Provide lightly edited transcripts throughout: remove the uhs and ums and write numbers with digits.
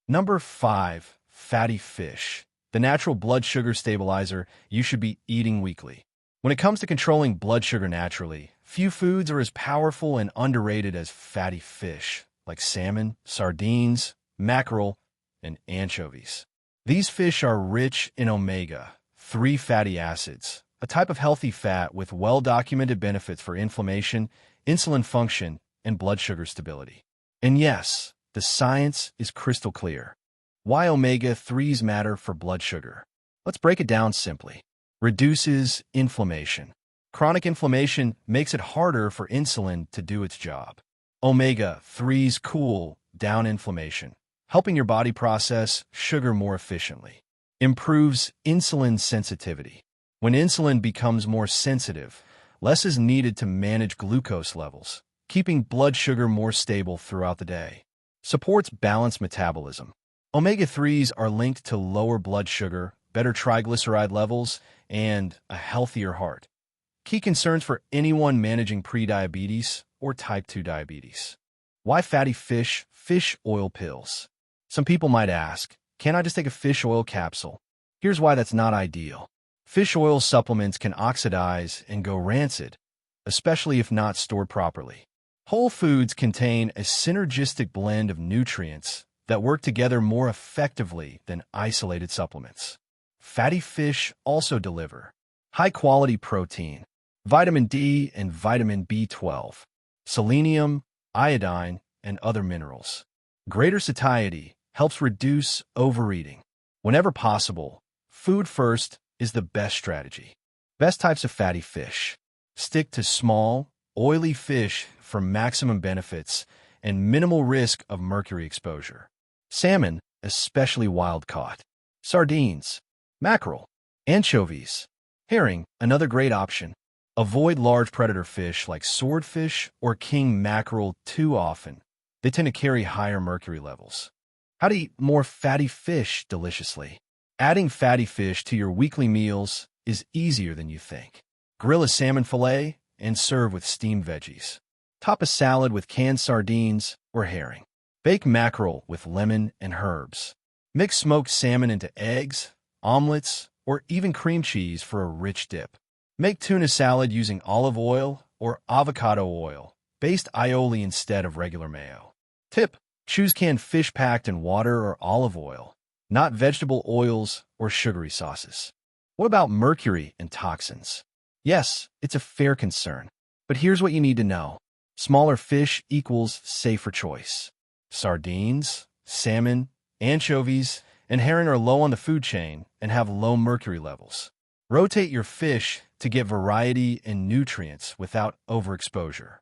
Number 5. Fatty fish. The natural blood sugar stabilizer you should be eating weekly. When it comes to controlling blood sugar naturally, few foods are as powerful and underrated as fatty fish, like salmon, sardines, mackerel, and anchovies. These fish are rich in omega-3 fatty acids, a type of healthy fat with well-documented benefits for inflammation, insulin function, and blood sugar stability. And yes, the science is crystal clear. Why omega-3s matter for blood sugar? Let's break it down simply. Reduces inflammation. Chronic inflammation makes it harder for insulin to do its job. Omega-3s cool down inflammation, helping your body process sugar more efficiently. Improves insulin sensitivity. When insulin becomes more sensitive, less is needed to manage glucose levels, keeping blood sugar more stable throughout the day. Supports balanced metabolism. Omega-3s are linked to lower blood sugar, better triglyceride levels, and a healthier heart. Key concerns for anyone managing prediabetes or type 2 diabetes. Why fatty fish? Fish oil pills. Some people might ask, can't I just take a fish oil capsule? Here's why that's not ideal. Fish oil supplements can oxidize and go rancid, especially if not stored properly. Whole foods contain a synergistic blend of nutrients that work together more effectively than isolated supplements. Fatty fish also deliver high-quality protein, vitamin D and vitamin B12, selenium, iodine, and other minerals. Greater satiety helps reduce overeating. Whenever possible, food first is the best strategy. Best types of fatty fish. Stick to small, oily fish for maximum benefits and minimal risk of mercury exposure. Salmon, especially wild-caught. Sardines, mackerel, anchovies, herring, another great option. Avoid large predator fish like swordfish or king mackerel too often. They tend to carry higher mercury levels. How to eat more fatty fish deliciously. Adding fatty fish to your weekly meals is easier than you think. Grill a salmon fillet and serve with steamed veggies. Top a salad with canned sardines or herring. Bake mackerel with lemon and herbs. Mix smoked salmon into eggs, omelets, or even cream cheese for a rich dip. Make tuna salad using olive oil or avocado oil, based aioli instead of regular mayo. Tip: choose canned fish packed in water or olive oil, not vegetable oils or sugary sauces. What about mercury and toxins? Yes, it's a fair concern, but here's what you need to know. Smaller fish equals safer choice. Sardines, salmon, anchovies, and herring are low on the food chain and have low mercury levels. Rotate your fish to get variety and nutrients without overexposure.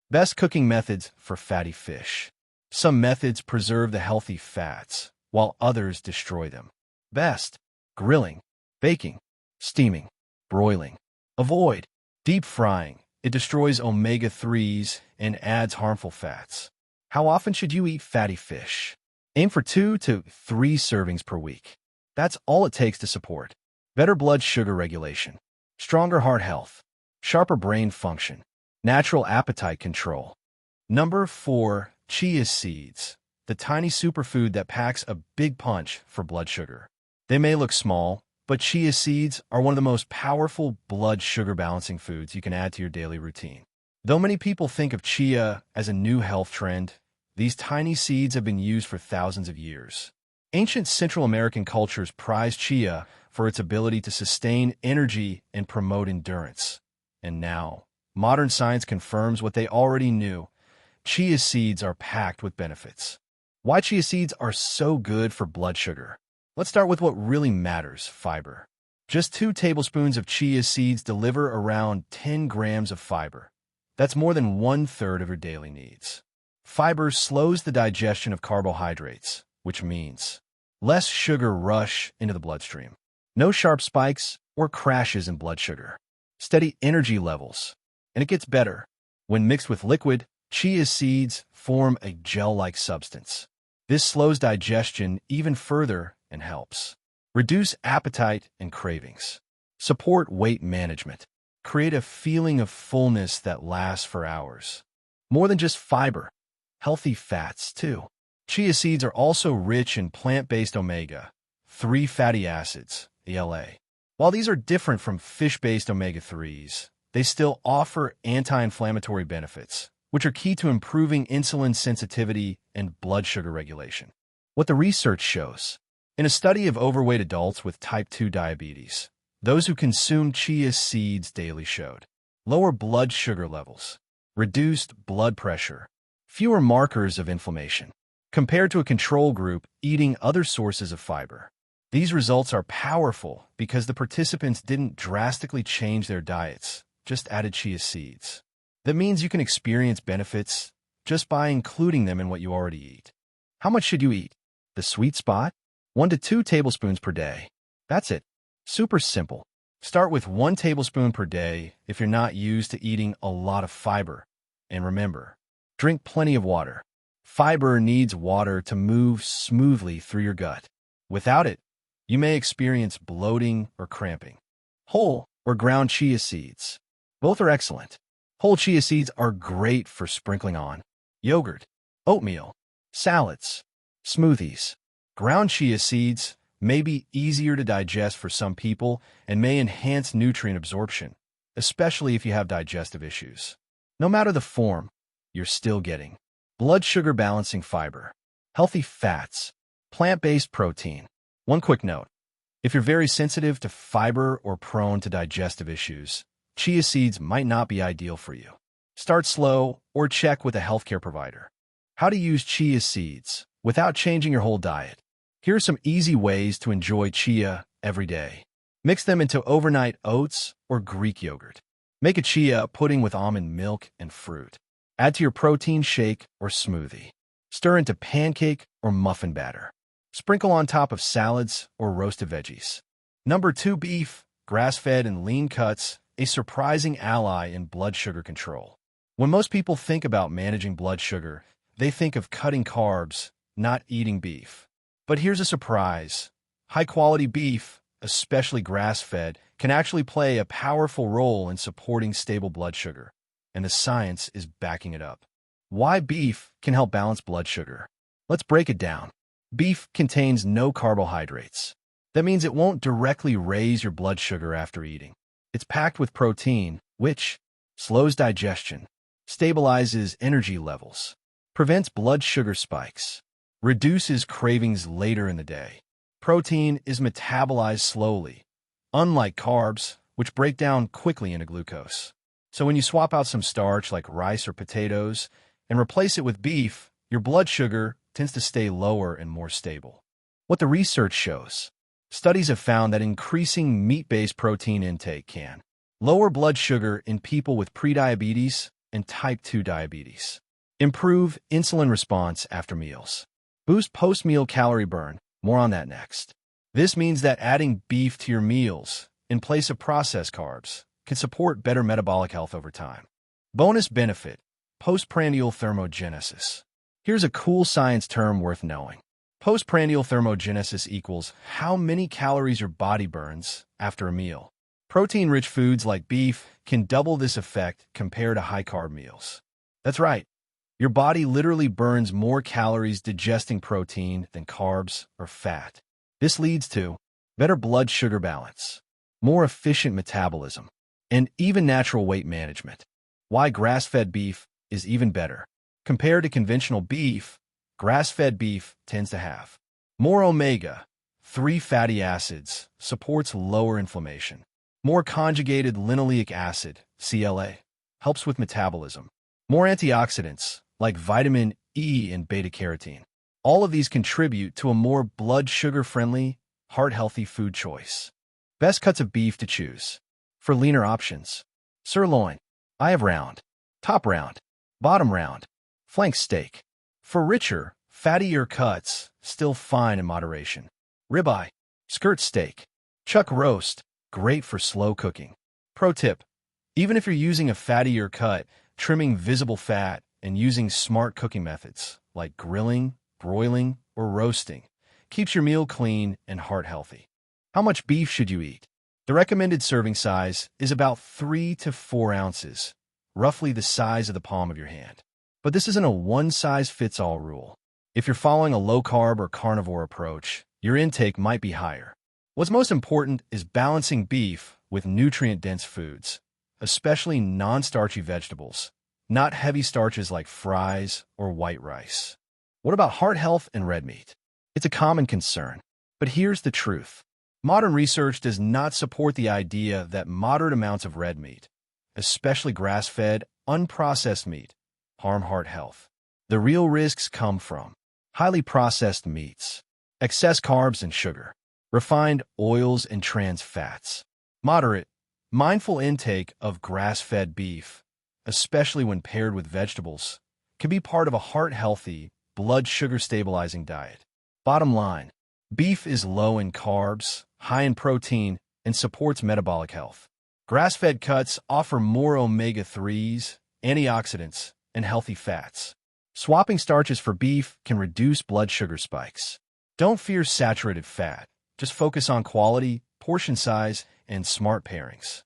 Best cooking methods for fatty fish. Some methods preserve the healthy fats, while others destroy them. Best: grilling, baking, steaming, broiling. Avoid deep frying. It destroys omega-3s and adds harmful fats. How often should you eat fatty fish? Aim for 2 to 3 servings per week. That's all it takes to support better blood sugar regulation, stronger heart health, sharper brain function, natural appetite control. Number 4. Chia seeds. The tiny superfood that packs a big punch for blood sugar. They may look small, but chia seeds are one of the most powerful blood sugar balancing foods you can add to your daily routine. Though many people think of chia as a new health trend, these tiny seeds have been used for thousands of years. Ancient Central American cultures prized chia for its ability to sustain energy and promote endurance. And now, modern science confirms what they already knew. Chia seeds are packed with benefits. Why chia seeds are so good for blood sugar? Let's start with what really matters: fiber. Just 2 tablespoons of chia seeds deliver around 10 grams of fiber. That's more than 1/3 of your daily needs. Fiber slows the digestion of carbohydrates, which means less sugar rush into the bloodstream. No sharp spikes or crashes in blood sugar. Steady energy levels. And it gets better. When mixed with liquid, chia seeds form a gel-like substance. This slows digestion even further and helps reduce appetite and cravings. Support weight management. Create a feeling of fullness that lasts for hours. More than just fiber, healthy fats too. Chia seeds are also rich in plant-based omega-3 fatty acids, ELA. While these are different from fish-based omega-3s, they still offer anti-inflammatory benefits, which are key to improving insulin sensitivity and blood sugar regulation. What the research shows. In a study of overweight adults with type 2 diabetes, those who consumed chia seeds daily showed lower blood sugar levels, reduced blood pressure, fewer markers of inflammation, compared to a control group eating other sources of fiber. These results are powerful because the participants didn't drastically change their diets, just added chia seeds. That means you can experience benefits just by including them in what you already eat. How much should you eat? The sweet spot? 1 to 2 tablespoons per day. That's it. Super simple. Start with 1 tablespoon per day if you're not used to eating a lot of fiber. And remember, drink plenty of water. Fiber needs water to move smoothly through your gut. Without it, you may experience bloating or cramping. Whole or ground chia seeds. Both are excellent. Whole chia seeds are great for sprinkling on yogurt, oatmeal, salads, smoothies. Ground chia seeds may be easier to digest for some people and may enhance nutrient absorption, especially if you have digestive issues. No matter the form, you're still getting blood sugar balancing fiber, healthy fats, plant-based protein. One quick note. If you're very sensitive to fiber or prone to digestive issues, chia seeds might not be ideal for you. Start slow or check with a healthcare provider. How to use chia seeds without changing your whole diet. Here are some easy ways to enjoy chia every day. Mix them into overnight oats or Greek yogurt. Make a chia pudding with almond milk and fruit. Add to your protein shake or smoothie. Stir into pancake or muffin batter. Sprinkle on top of salads or roasted veggies. Number 2, beef, grass-fed and lean cuts, a surprising ally in blood sugar control. When most people think about managing blood sugar, they think of cutting carbs, not eating beef. But here's a surprise. High-quality beef, especially grass-fed, can actually play a powerful role in supporting stable blood sugar, and the science is backing it up. Why beef can help balance blood sugar? Let's break it down. Beef contains no carbohydrates. That means it won't directly raise your blood sugar after eating. It's packed with protein, which slows digestion, stabilizes energy levels, prevents blood sugar spikes, reduces cravings later in the day. Protein is metabolized slowly, unlike carbs, which break down quickly into glucose. So when you swap out some starch like rice or potatoes and replace it with beef, your blood sugar tends to stay lower and more stable. What the research shows. Studies have found that increasing meat-based protein intake can lower blood sugar in people with prediabetes and type 2 diabetes, improve insulin response after meals, boost post-meal calorie burn. More on that next. This means that adding beef to your meals in place of processed carbs can support better metabolic health over time. Bonus benefit, postprandial thermogenesis. Here's a cool science term worth knowing. Postprandial thermogenesis equals how many calories your body burns after a meal. Protein-rich foods like beef can double this effect compared to high-carb meals. That's right. Your body literally burns more calories digesting protein than carbs or fat. This leads to better blood sugar balance, more efficient metabolism, and even natural weight management. Why grass-fed beef is even better. Compared to conventional beef, grass-fed beef tends to have more omega-3 fatty acids, supports lower inflammation. More conjugated linoleic acid, CLA, helps with metabolism. More antioxidants, like vitamin E and beta-carotene. All of these contribute to a more blood sugar-friendly, heart-healthy food choice. Best cuts of beef to choose. For leaner options, sirloin. I have round, top round, bottom round, flank steak. For richer, fattier cuts, still fine in moderation. Ribeye, skirt steak, chuck roast, great for slow cooking. Pro tip, even if you're using a fattier cut, trimming visible fat and using smart cooking methods like grilling, broiling, or roasting keeps your meal clean and heart healthy. How much beef should you eat? The recommended serving size is about 3 to 4 ounces, roughly the size of the palm of your hand. But this isn't a one-size-fits-all rule. If you're following a low-carb or carnivore approach, your intake might be higher. What's most important is balancing beef with nutrient-dense foods, especially non-starchy vegetables, not heavy starches like fries or white rice. What about heart health and red meat? It's a common concern, but here's the truth. Modern research does not support the idea that moderate amounts of red meat, especially grass-fed, unprocessed meat, harm heart health. The real risks come from highly processed meats, excess carbs and sugar, refined oils and trans fats. Moderate, mindful intake of grass-fed beef, especially when paired with vegetables, can be part of a heart-healthy, blood sugar-stabilizing diet. Bottom line, beef is low in carbs, high in protein, and supports metabolic health. Grass-fed cuts offer more omega-3s, antioxidants, and healthy fats. Swapping starches for beef can reduce blood sugar spikes. Don't fear saturated fat. Just focus on quality, portion size, and smart pairings.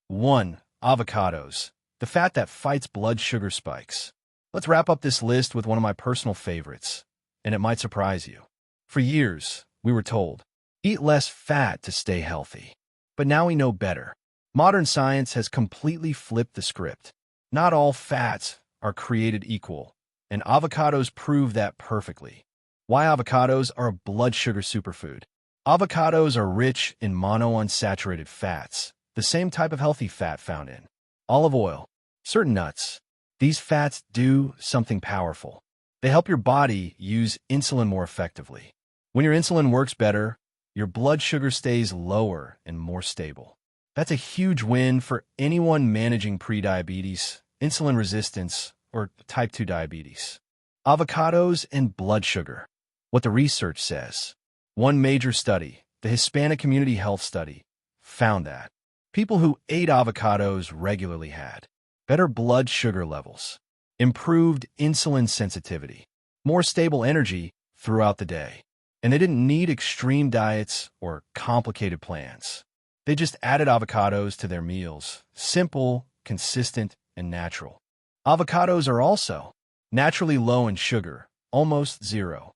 1. Avocados, the fat that fights blood sugar spikes. Let's wrap up this list with one of my personal favorites, and it might surprise you. For years, we were told, eat less fat to stay healthy. But now we know better. Modern science has completely flipped the script. Not all fats are created equal, and avocados prove that perfectly. Why avocados are a blood sugar superfood? Avocados are rich in monounsaturated fats, the same type of healthy fat found in olive oil, certain nuts. These fats do something powerful. They help your body use insulin more effectively. When your insulin works better, your blood sugar stays lower and more stable. That's a huge win for anyone managing prediabetes, insulin resistance, or type 2 diabetes. Avocados and blood sugar. What the research says. One major study, the Hispanic Community Health Study, found that people who ate avocados regularly had better blood sugar levels, improved insulin sensitivity, more stable energy throughout the day, and they didn't need extreme diets or complicated plans. They just added avocados to their meals, simple, consistent, and natural. Avocados are also naturally low in sugar, almost zero,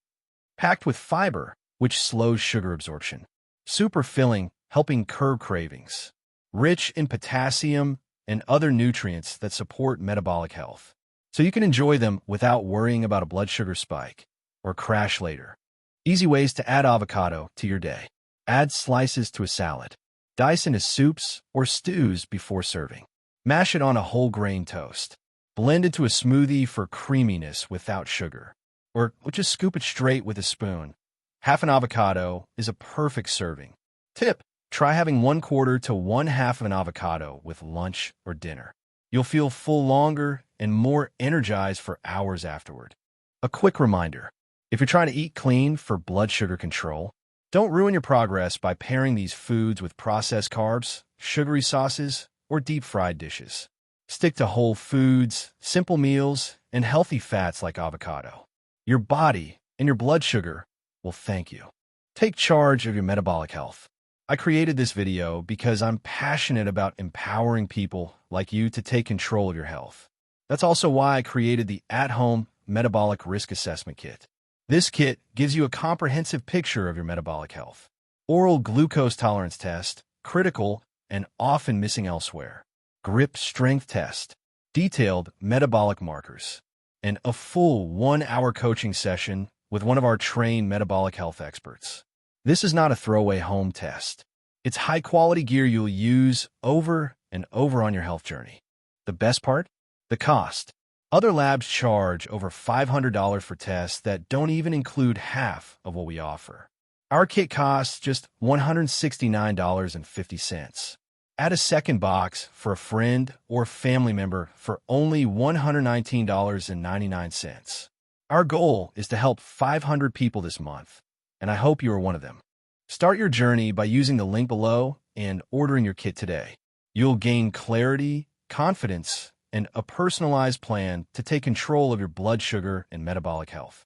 packed with fiber, which slows sugar absorption, super filling, helping curb cravings, rich in potassium and other nutrients that support metabolic health. So you can enjoy them without worrying about a blood sugar spike or crash later. Easy ways to add avocado to your day. Add slices to a salad. Dice into soups or stews before serving. Mash it on a whole grain toast. Blend into a smoothie for creaminess without sugar. Or just scoop it straight with a spoon. Half an avocado is a perfect serving. Tip: try having 1/4 to 1/2 of an avocado with lunch or dinner. You'll feel full longer and more energized for hours afterward. A quick reminder: if you're trying to eat clean for blood sugar control, don't ruin your progress by pairing these foods with processed carbs, sugary sauces, or deep-fried dishes. Stick to whole foods, simple meals, and healthy fats like avocado. Your body and your blood sugar will thank you. Take charge of your metabolic health. I created this video because I'm passionate about empowering people like you to take control of your health. That's also why I created the at-home Metabolic Risk Assessment Kit. This kit gives you a comprehensive picture of your metabolic health. Oral glucose tolerance test, critical and often missing elsewhere. Grip strength test, detailed metabolic markers, and a full 1-hour coaching session with one of our trained metabolic health experts. This is not a throwaway home test. It's high-quality gear you'll use over and over on your health journey. The best part? The cost. Other labs charge over $500 for tests that don't even include half of what we offer. Our kit costs just $169.50. Add a second box for a friend or family member for only $119.99. Our goal is to help 500 people this month, and I hope you are one of them. Start your journey by using the link below and ordering your kit today. You'll gain clarity, confidence, and a personalized plan to take control of your blood sugar and metabolic health.